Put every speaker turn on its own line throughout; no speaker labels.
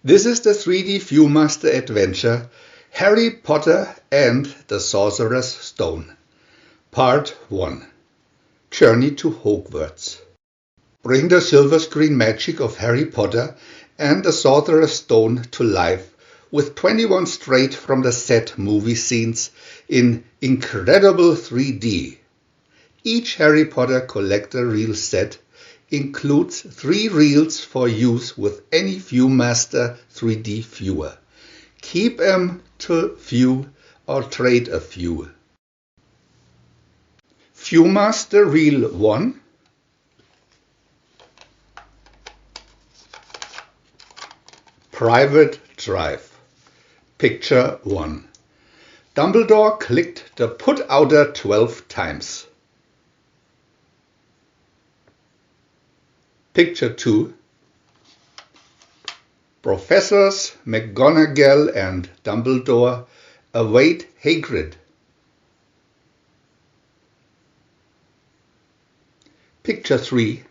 This is the 3D Viewmaster adventure Harry Potter and the Sorcerer's Stone, Part 1. Journey to Hogwarts. Bring the silver screen magic of Harry Potter and the Sorcerer's Stone to life with 21 straight from the set movie scenes in incredible 3D. Each Harry Potter collector reel set includes 3 reels for use with any Viewmaster 3D viewer. Keep 'em to view or trade a view. Viewmaster Reel 1. Privet Drive. Picture 1. Dumbledore clicked the put outer 12 times. Picture 2. Professors McGonagall and Dumbledore await Hagrid. Picture 3.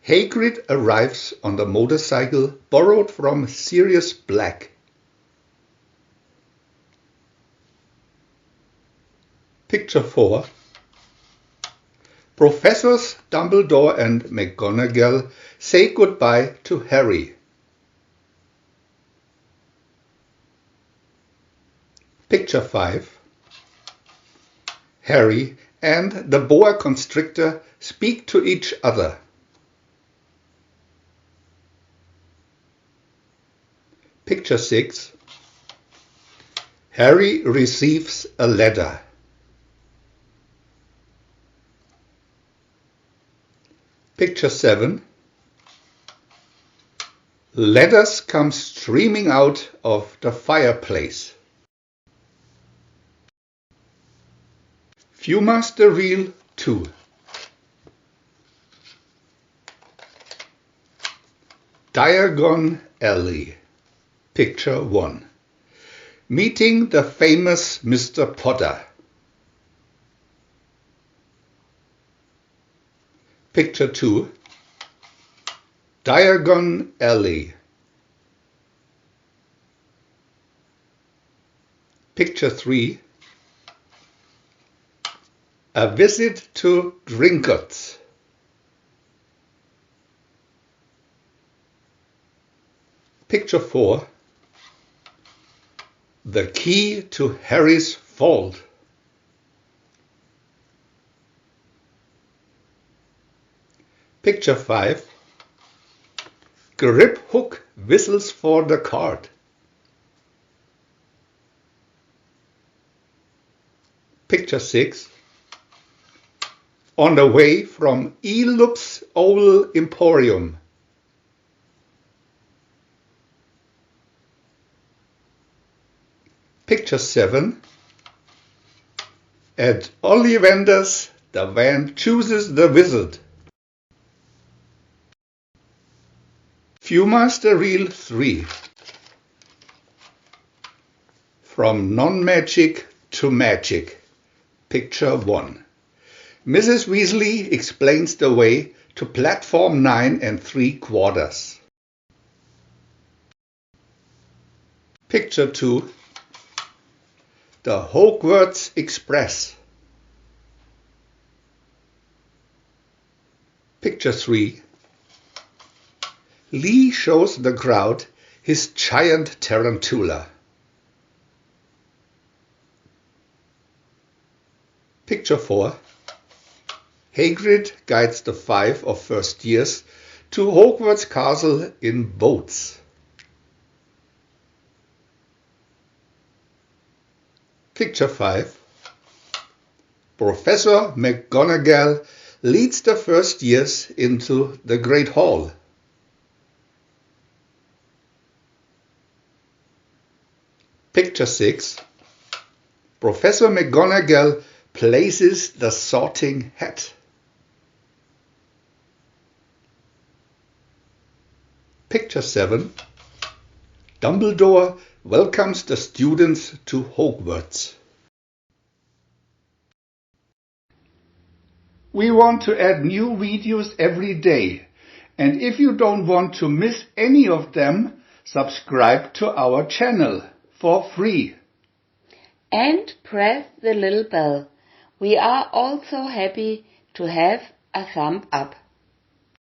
Hagrid arrives on the motorcycle borrowed from Sirius Black. Picture 4. Professors Dumbledore and McGonagall say goodbye to Harry. Picture 5. Harry and the boa constrictor speak to each other. Picture 6. Harry receives a letter. Picture 7. Letters come streaming out of the fireplace. Viewmaster Reel 2. Diagon Alley. Picture 1. Meeting the famous Mr. Potter. Picture 2. Diagon Alley. Picture 3. A visit to Gringotts. Picture 4. The key to Harry's vault. Picture 5. Grip Hook whistles for the card. Picture 6. On the way from Elup's Owl Emporium. Picture 7. At Ollivander's, the van chooses the wizard. Viewmaster Reel 3. From non-magic to magic. Picture 1. Mrs. Weasley explains the way to platform 9 3/4. Picture 2. The Hogwarts Express. Picture 3. Lee shows the crowd his giant tarantula. Picture 4. Hagrid guides the 5 of first years to Hogwarts Castle in boats. Picture 5. Professor McGonagall leads the first years into the Great Hall. Picture 6. Professor McGonagall places the sorting hat. Picture 7. Dumbledore welcomes the students to Hogwarts. We want to add new videos every day And if you don't want to miss any of them, subscribe to our channel for free.
And press the little bell. We are also happy to have a thumb up.